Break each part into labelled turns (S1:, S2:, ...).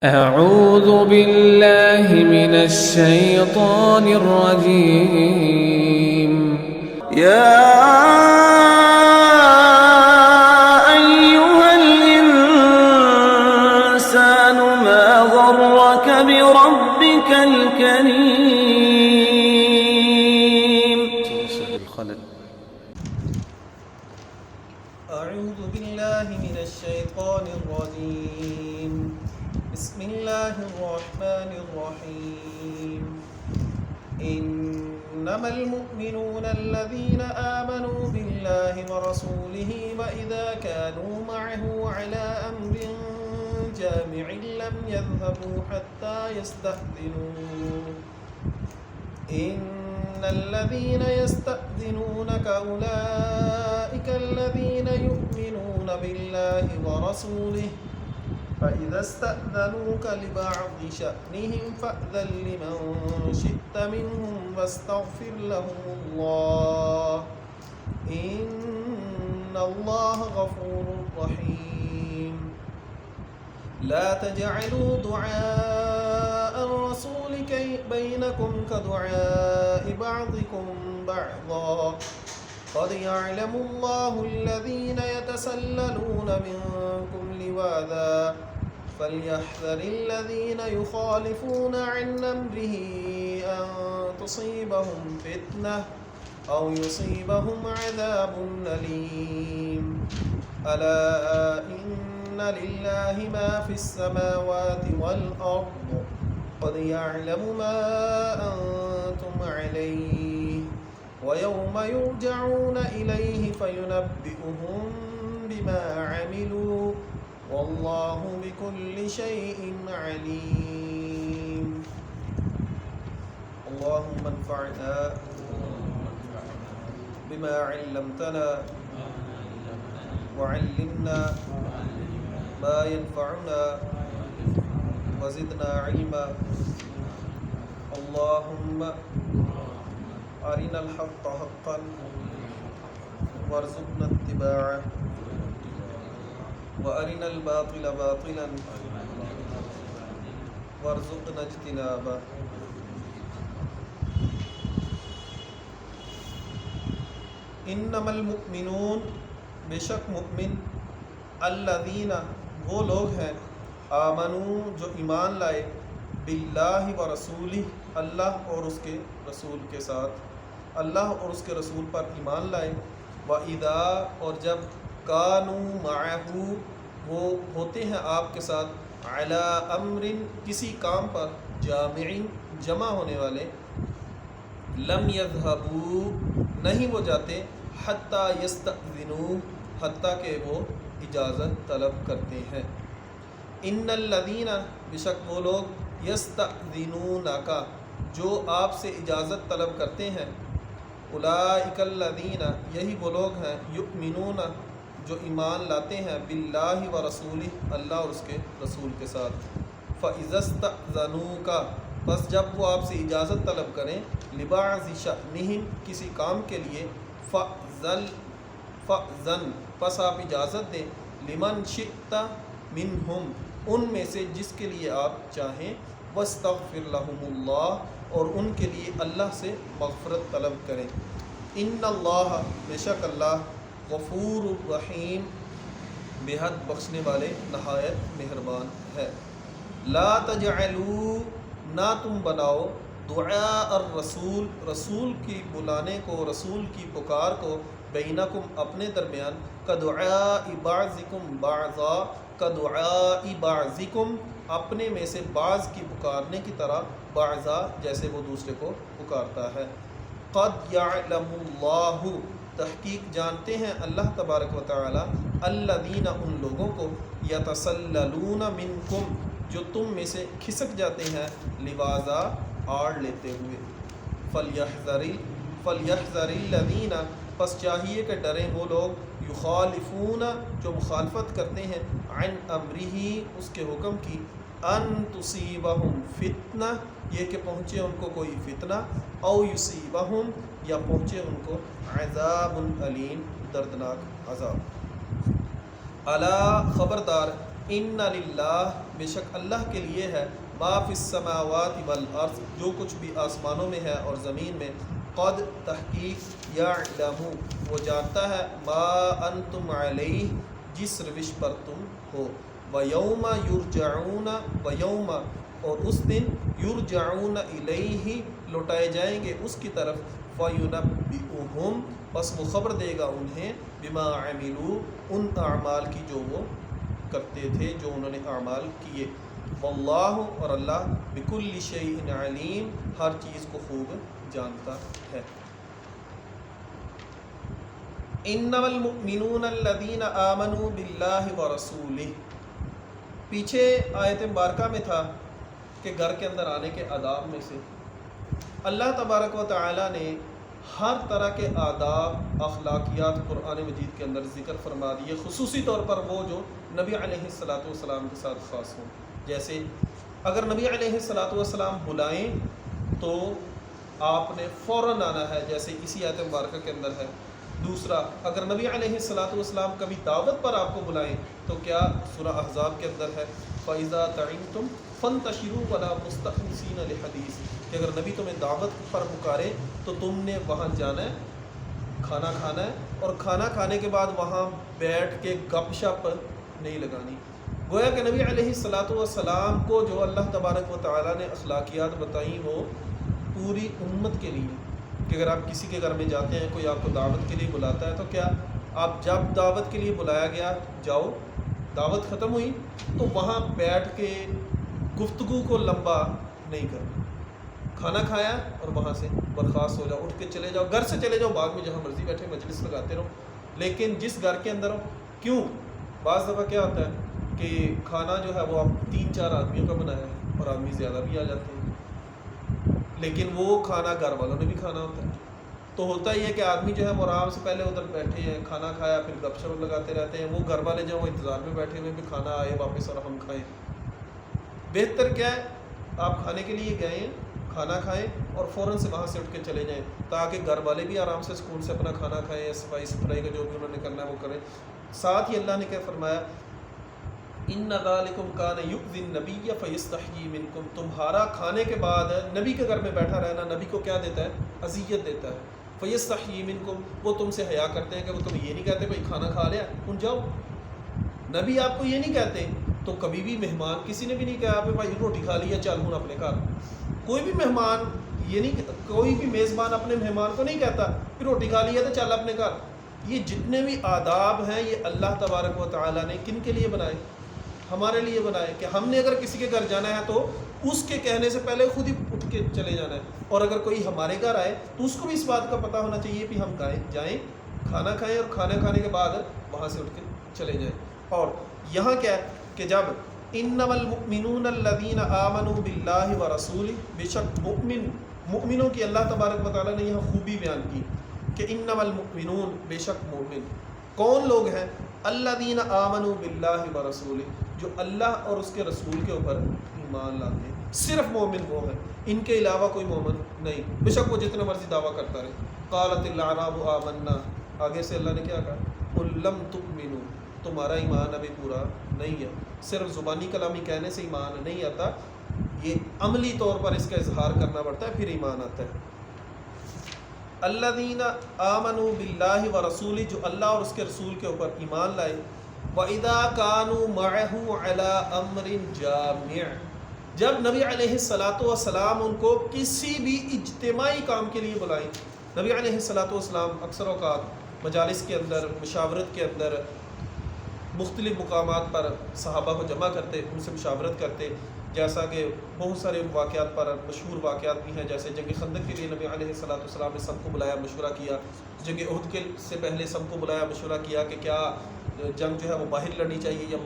S1: أعوذ بالله من الشيطان الرجيم
S2: يا أيها الإنسان ما غرك بربك الكريم.
S3: أعوذ بالله من الشيطان الرجيم. بسم الله الرحمن الرحيم. إنما المؤمنون الذين آمنوا بالله ورسوله وإذا كانوا معه على أمر جامع لم يذهبوا حتى يستأذنوه. إن الذين يستأذنونك أولئك الذين يؤمنون بالله ورسوله فإذا استأذنوك لبعض شأنهم فأذن لمن شئت منهم واستغفر لهم الله إن الله غفور رحيم. لا تجعلوا دعاء الرسول بينكم كدعاء بعضكم بعضا قد يعلم الله الذين يتسللون منكم لواذا فليحذر الذين يخالفون عن أمره أن تصيبهم فتنة أو يصيبهم عذاب أليم. ألا إن لله ما في السماوات والأرض قد يعلم ما أنتم عليه ويوم يرجعون إليه فينبئهم بما عملوا والله بكل شيء عليم. اللهم انفعنا بما علمتنا وعلمنا ما ينفعنا وزدنا علما. اللهم أرنا الحق حقا وارزقنا اتباعه وأرنا الباطل باطلا وارزقنا اجتنابه. انما المؤمنون بے شک مؤمن الذین وہ لوگ ہیں آمنوا جو ایمان لائے باللہ و رسولہ اللہ اور اس کے رسول کے ساتھ اللہ اور اس کے رسول پر ایمان لائے وَإِذَا اور جب کانوا معہ وہ ہوتے ہیں آپ کے ساتھ علی امر کسی کام پر جامع جمع ہونے والے لم یذهبوا نہیں وہ جاتے حتی یستأذنوا حتیٰ کہ وہ اجازت طلب کرتے ہیں. ان الذین بشک وہ لوگ یستأذنونک جو آپ سے اجازت طلب کرتے ہیں اولئک الذین یہی وہ لوگ ہیں یؤمنون جو ایمان لاتے ہیں باللہ و رسولہ اللہ اور اس کے رسول کے ساتھ فإذا استأذنوک بس جب وہ آپ سے اجازت طلب کریں لبعض شأنہم کسی کام کے لیے فأذن پس آپ اجازت دیں لمن شئت منہم ان میں سے جس کے لیے آپ چاہیں واستغفر لهم اللہ اور ان کے لیے اللہ سے مغفرت طلب کریں. ان اللہ بے شک اللہ غفور الرحیم بے حد بخشنے والے نہایت مہربان ہے. لا تجعلوا نہ تم بناؤ دعاء الرسول رسول کی بلانے کو رسول کی پکار کو بینکم اپنے درمیان کدعاء بعضکم بعضا کدعاء بعضکم اپنے میں سے بعض کی پکارنے کی طرح بعضا جیسے وہ دوسرے کو پکارتا ہے. قد یعلم اللہ تحقیق جانتے ہیں اللہ تبارک و تعالی الذین ان لوگوں کو یتسللون منکم جو تم میں سے کھسک جاتے ہیں لواذا آڑ لیتے ہوئے فلیحذر الذین پس چاہیے کہ ڈریں وہ لوگ یخالفون جو مخالفت کرتے ہیں عن امرہ اس کے حکم کی ان تصیبہم فتنہ یہ کہ پہنچے ان کو کوئی فتنہ او یصیبہم یا پہنچے ان کو عذاب علیم دردناک عذاب. الا خبردار ان للہ بے شک اللہ کے لیے ہے ما فی السماوات والارض جو کچھ بھی آسمانوں میں ہے اور زمین میں، قد تحقیق یعلم وہ جانتا ہے ما انتم علیہ جس روش پر تم ہو، ویوم یرجعون ویوم اور اس دن یرجعون الیہ لوٹائے جائیں گے اس کی طرف، فینبئہم بس وہ خبر دے گا انہیں بما عملوا ان اعمال کی جو وہ کرتے تھے، جو انہوں نے اعمال کیے، واللہ اور اللہ بکل شیء علیم ہر چیز کو خوب جانتا ہے۔ انما المؤمنون الذین آمنوا باللہ ورسولہ، پیچھے آیت مبارکہ میں تھا کہ گھر کے اندر آنے کے آداب میں سے اللہ تبارک و تعالی نے ہر طرح کے آداب اخلاقیات قرآن مجید کے اندر ذکر فرما دیے، خصوصی طور پر وہ جو نبی علیہ الصلاۃ والسلام کے ساتھ خاص ہوں۔ جیسے اگر نبی علیہ الصلاۃ والسلام بلائیں تو آپ نے فوراً آنا ہے، جیسے اسی آیت مبارکہ کے اندر ہے۔ دوسرا، اگر نبی علیہ الصلاۃ والسلام کبھی دعوت پر آپ کو بلائیں تو کیا سورہ احزاب کے اندر ہے فَإِذَا تَعِنْتُمْ فَانْتَشِرُوا وَلَا مُسْتَأْنِسِينَ لِحَدِيثٍ، کہ اگر نبی تمہیں دعوت پر پکارے تو تم نے وہاں جانا ہے، کھانا کھانا ہے، اور کھانا کھانے کے بعد وہاں بیٹھ کے گپ شپ نہیں لگانی۔ گویا کہ نبی علیہ الصلاۃ والسلام کو جو اللہ تبارک و تعالیٰ نے اخلاقیات بتائیں وہ پوری امت کے لیے، کہ اگر آپ کسی کے گھر میں جاتے ہیں، کوئی آپ کو دعوت کے لیے بلاتا ہے تو کیا آپ جب دعوت کے لیے بلایا گیا جاؤ، دعوت ختم ہوئی تو وہاں بیٹھ کے گفتگو کو لمبا نہیں کرنا، کھانا کھایا اور وہاں سے برخاست ہو جاؤ، اٹھ کے چلے جاؤ، گھر سے چلے جاؤ، بعد میں جہاں مرضی بیٹھے مجلس لگاتے رہو، لیکن جس گھر کے اندر ہو۔ کیوں؟ بعض دفعہ کیا ہوتا ہے کہ کھانا جو ہے وہ آپ 3-4 آدمیوں کا بنایا ہے اور آدمی زیادہ بھی آ جاتے ہیں، لیکن وہ کھانا گھر والوں نے بھی کھانا ہوتا ہے، تو ہوتا ہی ہے کہ آدمی جو ہے وہ آرام سے پہلے ادھر بیٹھے ہیں، کھانا کھایا، پھر گپ شپ لگاتے رہتے ہیں، وہ گھر والے جو وہ انتظار میں بیٹھے ہوئے کہ کھانا آئے واپس اور ہم کھائیں۔ بہتر کیا ہے، آپ کھانے کے لیے گئے ہیں، کھانا کھائیں اور فوراً سے وہاں سے اٹھ کے چلے جائیں، تاکہ گھر والے بھی آرام سے سکون سے اپنا کھانا کھائیں، صفائی ستھرائی کا جو بھی انہوں نے کرنا ہے وہ کریں۔ ساتھ ہی اللہ نے کیا فرمایا، ان ذالکم کان یؤذی النبی فیستحیی منکم، تمہارا کھانے کے بعد نبی کے گھر میں بیٹھا رہنا نبی کو کیا دیتا ہے؟ اذیت دیتا ہے۔ فیستحیی منکم، وہ تم سے حیا کرتے ہیں کہ وہ تمہیں یہ نہیں کہتے بھائی کھانا کھا لیا ان جاؤ، نبی آپ کو یہ نہیں کہتے۔ تو کبھی بھی مہمان کسی نے بھی نہیں کہا بھائی روٹی کھا لی ہے چل ہوں اپنے گھر، کوئی بھی مہمان یہ نہیں، کوئی بھی میزبان اپنے مہمان کو نہیں کہتا کہ روٹی کھا لی ہے تو چل اپنے گھر۔ یہ جتنے بھی آداب ہیں یہ اللہ تبارک و تعالیٰ نے کن کے لیے بنائے؟ ہمارے لیے بنائے، کہ ہم نے اگر کسی کے گھر جانا ہے تو اس کے کہنے سے پہلے خود ہی اٹھ کے چلے جانا ہے، اور اگر کوئی ہمارے گھر آئے تو اس کو بھی اس بات کا پتہ ہونا چاہیے کہ ہم جائیں کھانا کھائیں اور کھانا کھانے کے بعد وہاں سے اٹھ کے چلے جائیں۔ اور یہاں کیا ہے کہ جب انما المؤمنون الذین آمنوا باللہ ورسولہ، بے شک مؤمنوں کی اللہ تبارک و تعالیٰ نے یہاں خوبی بیان کی کہ انما المؤمنون بے شک مومن کون لوگ ہیں؟ الذین آمنوا باللہ ورسولہ، جو اللہ اور اس کے رسول کے اوپر ایمان لاتے ہیں، صرف مومن وہ ہیں، ان کے علاوہ کوئی مومن نہیں، بے شک وہ جتنا مرضی دعویٰ کرتا رہے۔ قالت الاعراب آمنا، آگے سے اللہ نے کیا کہا، قل لم تؤمنوا، تمہارا ایمان ابھی پورا نہیں ہے، صرف زبانی کلامی کہنے سے ایمان نہیں آتا، یہ عملی طور پر اس کا اظہار کرنا پڑتا ہے پھر ایمان آتا ہے۔ الذین آمنوا باللہ ورسولہ، جو اللہ اور اس کے رسول کے اوپر ایمان لائے، وَإِذَا كَانُوا مَعَهُ عَلَىٰ أَمْرٍ جَامِعٍ، جب نبی علیہ الصلاۃ والسلام ان کو کسی بھی اجتماعی کام کے لیے بلائیں۔ نبی علیہ الصلاۃ والسلام اکثر اوقات مجالس کے اندر، مشاورت کے اندر، مختلف مقامات پر صحابہ کو جمع کرتے، ان سے مشاورت کرتے، جیسا کہ بہت سارے واقعات پر مشہور واقعات بھی ہیں، جیسے جنگ خندق کے لیے نبی علیہ الصلاۃ والسلام نے سب کو بلایا، مشورہ کیا، جنگ احد کے سے پہلے سب کو بلایا، مشورہ کیا کہ کیا جنگ جو ہے وہ باہر لڑنی چاہیے یا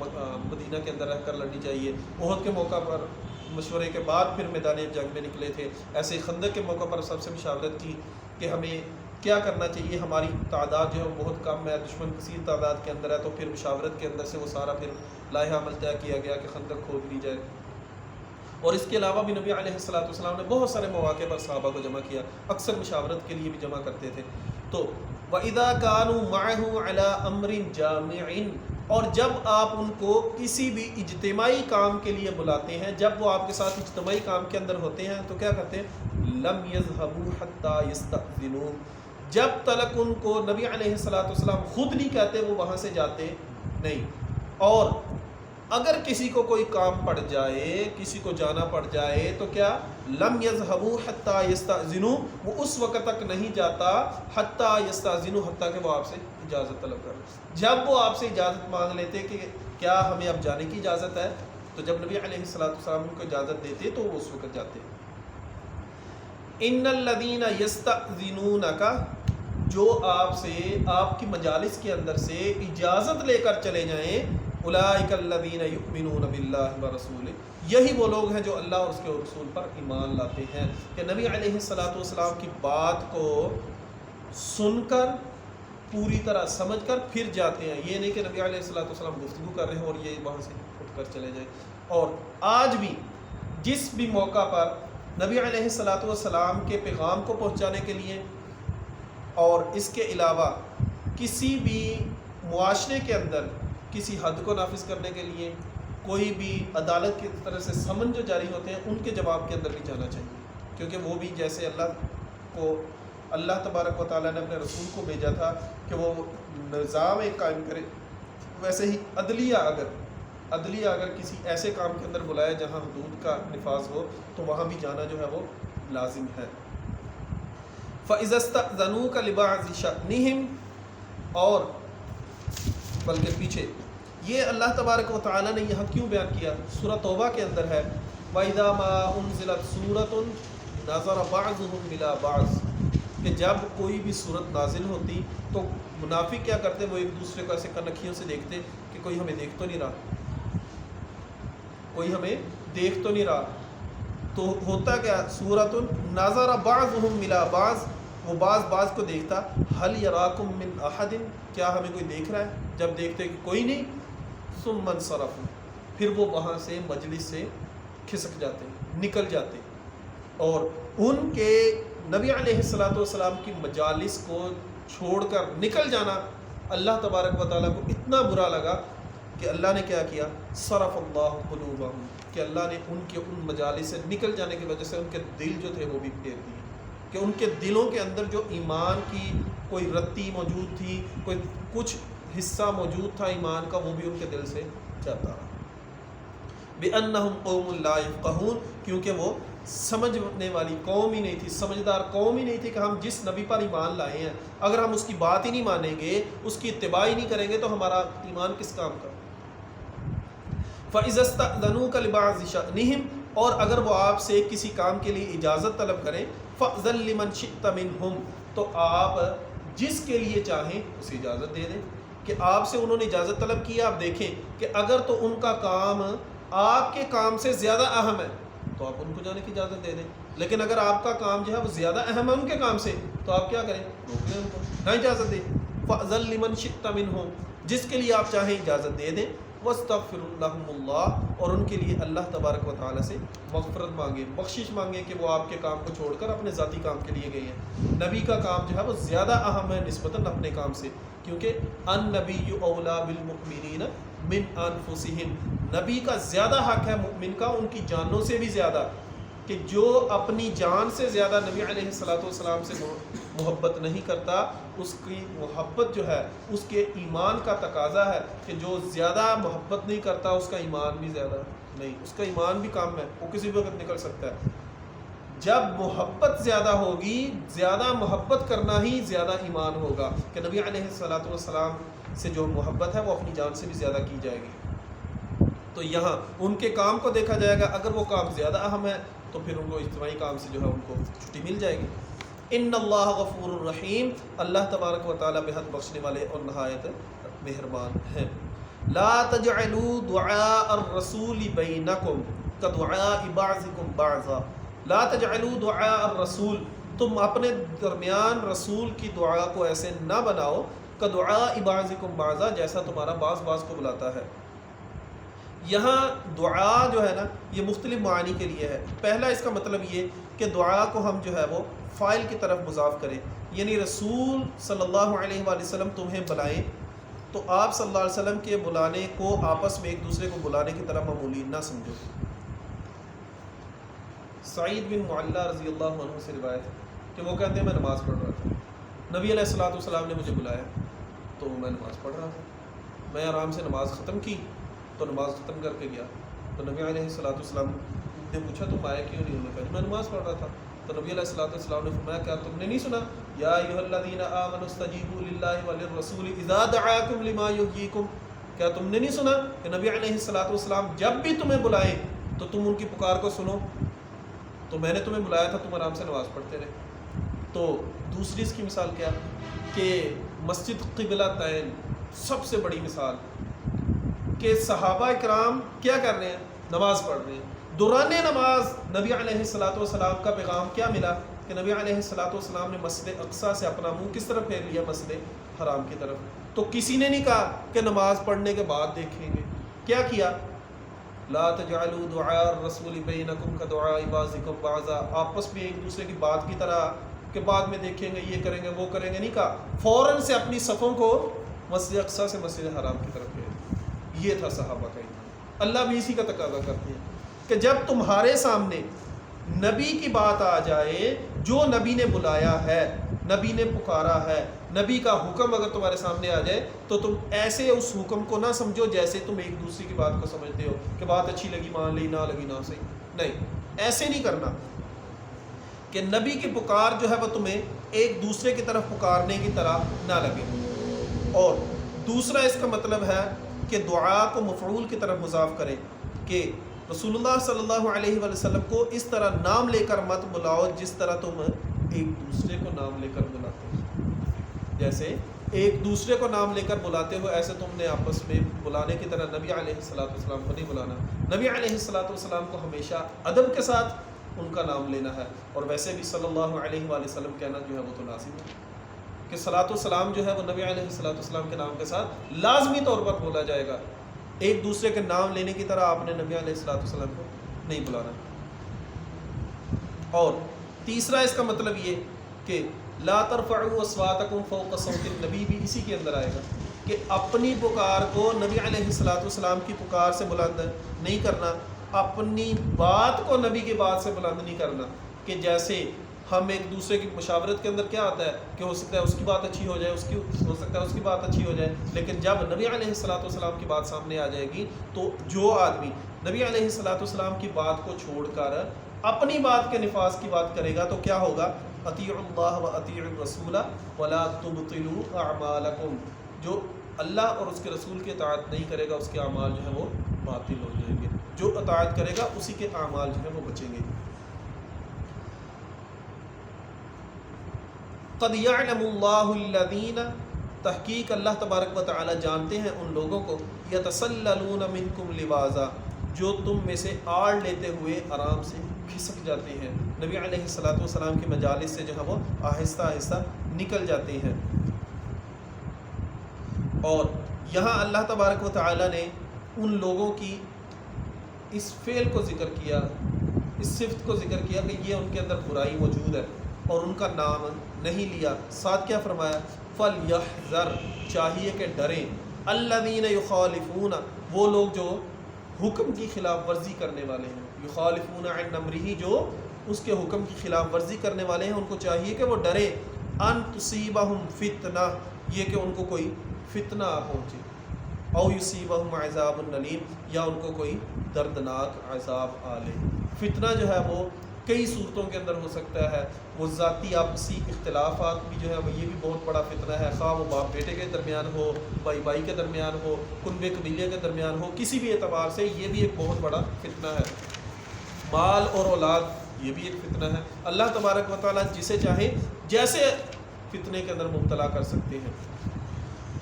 S3: مدینہ کے اندر رہ کر لڑنی چاہیے۔ احد کے موقع پر مشورے کے بعد پھر میدان جنگ میں نکلے تھے، ایسے ہی خندق کے موقع پر سب سے مشاورت کی کہ ہمیں کیا کرنا چاہیے، ہماری تعداد جو ہے وہ بہت کم ہے، دشمن کثیر تعداد کے اندر ہے، تو پھر مشاورت کے اندر سے وہ سارا پھر لائحہ عمل طے کیا گیا کہ خندق کھود لی جائے۔ اور اس کے علاوہ بھی نبی علیہ الصلاۃ والسلام نے بہت سارے مواقع پر صحابہ کو جمع کیا، اکثر مشاورت کے لیے بھی جمع کرتے تھے۔ تو وَإِذَا كَانُوا مَعَهُ عَلَىٰ أَمْرٍ جَامِعٍ، اور جب آپ ان کو کسی بھی اجتماعی کام کے لیے بلاتے ہیں، جب وہ آپ کے ساتھ اجتماعی کام کے اندر ہوتے ہیں تو کیا کرتے ہیں؟ لم یذهبوا حتی یستأذنوا، جب تلک ان کو نبی علیہ السلام خود نہیں کہتے وہ وہاں سے جاتے نہیں۔ اور اگر کسی کو کوئی کام پڑ جائے، کسی کو جانا پڑ جائے تو کیا؟ لم یذهبوا حتی یستأذنوا، وہ اس وقت تک نہیں جاتا حتی یستأذنوا، حتیٰ کہ وہ آپ سے اجازت طلب کرے۔ جب وہ آپ سے اجازت مانگ لیتے کہ کیا ہمیں اب جانے کی اجازت ہے، تو جب نبی علیہ السلام ان کو اجازت دیتے تو وہ اس وقت جاتے۔ ان الذین یستأذنونک، جو آپ سے آپ کی مجالس کے اندر سے اجازت لے کر چلے جائیں، اولئک الذین یؤمنون باللہ ورسولہ، یہی وہ لوگ ہیں جو اللہ اور اس کے رسول پر ایمان لاتے ہیں، کہ نبی علیہ السلام کی بات کو سن کر پوری طرح سمجھ کر پھر جاتے ہیں۔ یہ نہیں کہ نبی علیہ السلام گفتگو کر رہے ہیں اور یہ وہاں سے اٹھ کر چلے جائیں۔ اور آج بھی جس بھی موقع پر نبی علیہ السلام کے پیغام کو پہنچانے کے لیے اور اس کے علاوہ کسی بھی معاشرے کے اندر کسی حد کو نافذ کرنے کے لیے کوئی بھی عدالت کی طرف سے سمن جو جاری ہوتے ہیں، ان کے جواب کے اندر بھی جانا چاہیے، کیونکہ وہ بھی جیسے اللہ تبارک و تعالیٰ نے اپنے رسول کو بھیجا تھا کہ وہ نظام ایک قائم کرے، ویسے ہی عدلیہ اگر کسی ایسے کام کے اندر بلایا جہاں حدود کا نفاذ ہو تو وہاں بھی جانا جو ہے وہ لازم ہے۔ فَإِذَا اسْتَأْذَنُوكَ لِبَعْضِ شَأْنِهِمْ، اور بلکہ پیچھے یہ اللہ تبارک و تعالیٰ نے یہاں کیوں بیان کیا؟ سورہ توبہ کے اندر ہے وَإِذَا مَا أُنزِلَتْ سُورَةٌ نَظَرَ بَعْضُهُمْ إِلَىٰ بَعْضٍ، کہ جب کوئی بھی صورت نازل ہوتی تو منافق کیا کرتے؟ وہ ایک دوسرے کو ایسے کنکھیوں سے دیکھتے کہ کوئی ہمیں دیکھ تو نہیں رہا، تو ہوتا کیا؟ سورۃ نظر بعضهم الى بعض، وہ بعض کو دیکھتا، هل يراكم من احد، کیا ہمیں کوئی دیکھ رہا ہے؟ جب دیکھتے کہ کوئی نہیں، ثم انصرفوا، پھر وہ وہاں سے مجلس سے کھسک جاتے، نکل جاتے۔ اور ان کے نبی علیہ السلام کی مجالس کو چھوڑ کر نکل جانا اللہ تبارک و تعالیٰ کو اتنا برا لگا کہ اللہ نے کیا کیا؟ صرف اللہ قلوبہم، کہ اللہ نے ان کے ان مجالس سے نکل جانے کی وجہ سے ان کے دل جو تھے وہ بھی پھیر دیے، کہ ان کے دلوں کے اندر جو ایمان کی کوئی رتی موجود تھی، کوئی کچھ حصہ موجود تھا ایمان کا، وہ بھی ان کے دل سے جاتا رہا۔ بِأَنَّهُمْ قَوْمٌ لَا يَفْقَهُونَ، کیونکہ وہ سمجھنے والی قوم ہی نہیں تھی، سمجھدار قوم ہی نہیں تھی، کہ ہم جس نبی پر ایمان لائے ہیں اگر ہم اس کی بات ہی نہیں مانیں گے، اس کی اتباع ہی نہیں کریں گے تو ہمارا ایمان کس کام کا؟ فَإِذَا اسْتَأْذَنُوكَ لِبَعْضِ شَأْنِهِمْ، اور اگر وہ آپ سے کسی کام کے لیے اجازت طلب کریں، فَأْذَن لِمَنْ شِئْتَ مِنْهُمْ، تو آپ جس کے لیے چاہیں اسے اجازت دے دیں، کہ آپ سے انہوں نے اجازت طلب کی، آپ دیکھیں کہ اگر تو ان کا کام آپ کے کام سے زیادہ اہم ہے تو آپ ان کو جانے کی اجازت دے دیں، لیکن اگر آپ کا کام جو ہے وہ زیادہ اہم ہے ان کے کام سے تو آپ کیا کریں؟ روک لیں ان کو، نہ اجازت دیں۔ فَأْذَن لِمَنْ شِئْتَ مِنْهُمْ، جس کے لیے آپ چاہیں اجازت دے دیں۔ وَاسْتَغْفِرُ لَهُمُ اللَّهُ، اور ان کے لیے اللہ تبارک و تعالیٰ سے مغفرت مانگیں، بخشش مانگیں کہ وہ آپ کے کام کو چھوڑ کر اپنے ذاتی کام کے لیے گئے ہیں۔ نبی کا کام جو ہے وہ زیادہ اہم ہے نسبتاً اپنے کام سے، کیونکہ النبی اولیٰ بالمؤمنین من انفسہم، نبی کا زیادہ حق ہے مومن کا ان کی جانوں سے بھی زیادہ، کہ جو اپنی جان سے زیادہ نبی علیہ السلام سے محبت نہیں کرتا، اس کی محبت جو ہے اس کے ایمان کا تقاضا ہے کہ جو زیادہ محبت نہیں کرتا اس کا ایمان بھی زیادہ نہیں، اس کا ایمان بھی کم ہے، وہ کسی بھی وقت نکل سکتا ہے۔ جب محبت زیادہ ہوگی، زیادہ محبت کرنا ہی زیادہ ایمان ہوگا، کہ نبی علیہ السلام سے جو محبت ہے وہ اپنی جان سے بھی زیادہ کی جائے گی۔ تو یہاں ان کے کام کو دیکھا جائے گا، اگر وہ کام زیادہ اہم ہے تو پھر ان کو اجتماعی کام سے جو ہے ان کو چھٹی مل جائے گی۔ ان اللہ غفور الرحیم، اللہ تبارک و تعالیٰ بے حد بخشنے والے اور نہایت مہربان ہیں۔ لا تجعلوا دعاء الرسول بینکم کدعاء بعضکم بعضا، لا تجعلوا دعاء الرسول، تم اپنے درمیان رسول کی دعا کو ایسے نہ بناؤ، کدعاء بعضکم بعضا، جیسا تمہارا بعض کو بلاتا ہے۔ یہاں دعا جو ہے نا یہ مختلف معانی کے لیے ہے۔ پہلا اس کا مطلب یہ کہ دعا کو ہم جو ہے وہ فاعل کی طرف مضاف کریں، یعنی رسول صلی اللہ علیہ وآلہ وسلم تمہیں بلائیں تو آپ صلی اللہ علیہ وسلم کے بلانے کو آپس میں ایک دوسرے کو بلانے کی طرح معمولی نہ سمجھو۔ سعید بن معلّہ رضی اللہ عنہ سے روایت ہے کہ وہ کہتے ہیں میں نماز پڑھ رہا تھا، نبی علیہ الصلوۃ والسلام نے مجھے بلایا تو میں نماز پڑھ رہا تھا، میں آرام سے نماز ختم کی تو نماز ختم کر کے گیا تو نبی علیہ الصلوۃ والسلام نے پوچھا تم آئے کیوں نہیں؟ انہوں نے کہا میں نماز پڑھ رہا تھا۔ تو نبی علیہ الصلوۃ والسلام نے فرمایا کیا تم نے نہیں سنا یا ایھا الذین آمنوا استجیبوا للہ وللرسول اذا دعاکم لما یحییکم، کیا تم نے نہیں سنا کہ نبی علیہ الصلوۃ والسلام جب بھی تمہیں بلائیں تو تم ان کی پکار کو سنو؟ تو میں نے تمہیں بلایا تھا، تم آرام سے نماز پڑھتے رہے۔ تو دوسری اس کی مثال کیا کہ مسجد قبلہ تین سب سے بڑی مثال کہ صحابہ اکرام کیا کر رہے ہیں؟ نماز پڑھ رہے ہیں۔ دوران نماز نبی علیہ الصلوۃ والسلام کا پیغام کیا ملا کہ نبی علیہ الصلوۃ والسلام نے مسجد اقصیٰ سے اپنا منہ کس طرف پھیر لیا؟ مسجد حرام کی طرف۔ تو کسی نے نہیں کہا کہ نماز پڑھنے کے بعد دیکھیں گے، کیا کیا؟ لا تجعلوا دعاء الرسول بینکم کدعاء بعضکم بعضا، آپس میں ایک دوسرے کی بات کی طرح کہ بعد میں دیکھیں گے، یہ کریں گے، وہ کریں گے، نہیں کہا، فوراً سے اپنی صفوں کو مسجد اقصیٰ سے مسجد حرام کی طرف پھیر۔ یہ تھا صحابہ کا ایمان۔ اللہ بھی اسی کا تقاضا کرتے ہیں کہ جب تمہارے سامنے نبی کی بات آ جائے، جو نبی نے بلایا ہے، نبی نے پکارا ہے، نبی کا حکم اگر تمہارے سامنے آ جائے تو تم ایسے اس حکم کو نہ سمجھو جیسے تم ایک دوسرے کی بات کو سمجھتے ہو کہ بات اچھی لگی مان لی، نہ لگی نہ صحیح، نہیں، ایسے نہیں کرنا کہ نبی کی پکار جو ہے وہ تمہیں ایک دوسرے کی طرف پکارنے کی طرح نہ لگے۔ اور دوسرا اس کا مطلب ہے کہ دعا کو مفعول کی طرف مضاف کریں کہ رسول اللہ صلی اللہ علیہ وآلہ وسلم کو اس طرح نام لے کر مت بلاؤ جس طرح تم ایک دوسرے کو نام لے کر بلاتے ہو، جیسے ایک دوسرے کو نام لے کر بلاتے ہو ایسے تم نے آپس میں بلانے کی طرح نبی علیہ الصلوۃ والسلام کو نہیں بلانا۔ نبی علیہ الصلوۃ والسلام کو ہمیشہ ادب کے ساتھ ان کا نام لینا ہے، اور ویسے بھی صلی اللہ علیہ وآلہ وسلم کہنا جو ہے وہ تو لازم ہے کہ صلاۃ والسلام جو ہے وہ نبی علیہ الصلوۃ والسلام کے نام کے ساتھ لازمی طور پر بولا جائے گا۔ ایک دوسرے کے نام لینے کی طرح آپ نے نبی علیہ الصلوۃ والسلام کو نہیں بلانا۔ اور تیسرا اس کا مطلب یہ کہ لا ترفعوا اصواتکم فوق صوت النبی بھی اسی کے اندر آئے گا کہ اپنی پکار کو نبی علیہ الصلوۃ والسلام کی پکار سے بلند نہیں کرنا، اپنی بات کو نبی کی بات سے بلند نہیں کرنا، کہ جیسے ہم ایک دوسرے کی مشاورت کے اندر کیا آتا ہے کہ ہو سکتا ہے اس کی بات اچھی ہو جائے، ہو سکتا ہے اس کی بات اچھی ہو جائے، لیکن جب نبی علیہ الصلوۃ والسلام کی بات سامنے آ جائے گی تو جو آدمی نبی علیہ الصلوۃ والسلام کی بات کو چھوڑ کر اپنی بات کے نفاذ کی بات کرے گا تو کیا ہوگا؟ اطیعوا اللہ واطیعوا الرسول ولا تبطلوا اعمالکم، جو اللہ اور اس کے رسول کی اطاعت نہیں کرے گا اس کے اعمال جو ہیں وہ باطل ہو جائیں گے، جو اطاعت کرے گا اسی کے اعمال جو ہیں وہ بچیں گے۔ قد یعلم اللہ الذین، تحقیق اللہ تبارک و تعالی جانتے ہیں ان لوگوں کو، یتسللون منکم لواذا، جو تم میں سے آڑ لیتے ہوئے آرام سے کھسک جاتے ہیں، نبی علیہ الصلوۃ والسلام کی مجالس سے جو ہے وہ آہستہ آہستہ نکل جاتے ہیں۔ اور یہاں اللہ تبارک و تعالی نے ان لوگوں کی اس فعل کو ذکر کیا، اس صفت کو ذکر کیا کہ یہ ان کے اندر برائی موجود ہے اور ان کا نام نہیں لیا، ساتھ کیا فرمایا؟ فَلْيَحْذَرْ، چاہیے کہ ڈریں، الَّذِينَ يُخَالِفُونَ، وہ لوگ جو حکم کی خلاف ورزی کرنے والے ہیں، یخالفون عن امرہ، جو اس کے حکم کی خلاف ورزی کرنے والے ہیں، ان کو چاہیے کہ وہ ڈرے، ان تصیبہم فتنہ، یہ کہ ان کو کوئی فتنہ آ پہنچے، او یصیبہم عذاب الیم، یا ان کو کوئی دردناک عذاب آ لے۔ فتنہ جو ہے وہ کئی صورتوں کے اندر ہو سکتا ہے، وہ ذاتی آپسی اختلافات بھی جو ہے وہ یہ بھی بہت بڑا فتنہ ہے، خواہ وہ باپ بیٹے کے درمیان ہو، بھائی بھائی کے درمیان ہو، کنبے قبیلے کے درمیان ہو، کسی بھی اعتبار سے یہ بھی ایک بہت بڑا فتنہ ہے۔ مال اور اولاد یہ بھی ایک فتنہ ہے، اللہ تبارک و تعالیٰ جسے چاہے جیسے فتنے کے اندر مبتلا کر سکتے ہیں۔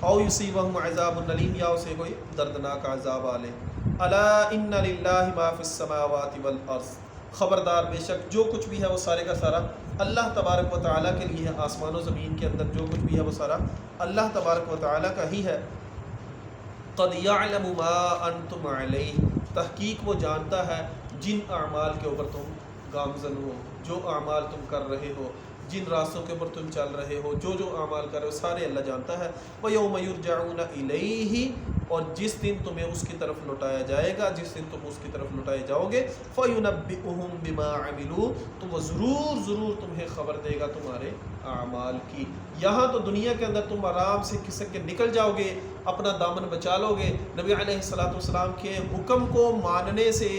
S3: او یصیبہم عذاب الیم، یا اسے کوئی دردناک عذاب آ لے۔ الا ان للہ ما فی السماوات والارض، خبردار بے شک جو کچھ بھی ہے وہ سارے کا سارا اللہ تبارک و تعالیٰ کے لیے ہے، آسمان و زمین کے اندر جو کچھ بھی ہے وہ سارا اللہ تبارک و تعالیٰ کا ہی ہے۔ قد یعلم ما انتم علیہ، تحقیق وہ جانتا ہے جن اعمال کے اوپر تم گامزن ہو، جو اعمال تم کر رہے ہو، جن راستوں کے اوپر تم چل رہے ہو، جو جو اعمال کر رہے ہو، سارے اللہ جانتا ہے۔ وَيَوْمَ يُرْجَعُونَ إِلَيْهِ، اور جس دن تمہیں اس کی طرف لوٹایا جائے گا، جس دن تم اس کی طرف لوٹائے جاؤ گے، فَيُنَبِّئُهُم بِمَا عَمِلُوا، تو وہ ضرور تمہیں خبر دے گا تمہارے اعمال کی۔ یہاں تو دنیا کے اندر تم آرام سے کھسک کے نکل جاؤ گے، اپنا دامن بچا لو گے، نبی علیہ السلام کے حکم کو ماننے سے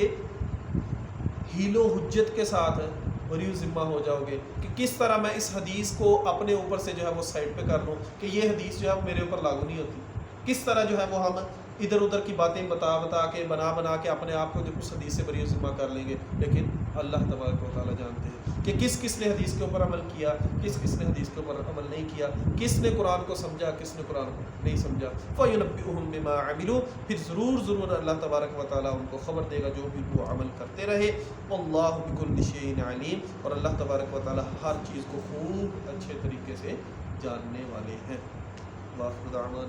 S3: حیل و حجت کے ساتھ بری ذمہ ہو جاؤ گے کہ کس طرح میں اس حدیث کو اپنے اوپر سے جو ہے وہ سائڈ پہ کر لوں کہ یہ حدیث جو ہے میرے اوپر لاگو نہیں ہوتی، کس طرح جو ہے وہ ہم ادھر ادھر کی باتیں بتا کے بنا کے اپنے آپ کو جو اس حدیث سے بری ذمہ کر لیں گے۔ لیکن اللہ تبارک و تعالیٰ جانتے ہیں کہ کس نے حدیث کے اوپر عمل کیا، کس نے حدیث کے اوپر عمل نہیں کیا، کس نے قرآن کو سمجھا، کس نے قرآن کو نہیں سمجھا۔ فَيُنَبِّئُهُم بِمَا عَمِلُوا، پھر ضرور اللہ تبارک و تعالیٰ ان کو خبر دے گا جو بھی وہ عمل کرتے رہے۔ وَاللَّهُ بِكُلِّ شَيْءٍ عَلِيمٌ، اور اللہ تبارک و تعالیٰ ہر چیز کو خوب اچھے طریقے سے جاننے والے ہیں۔ وآخر دعوانا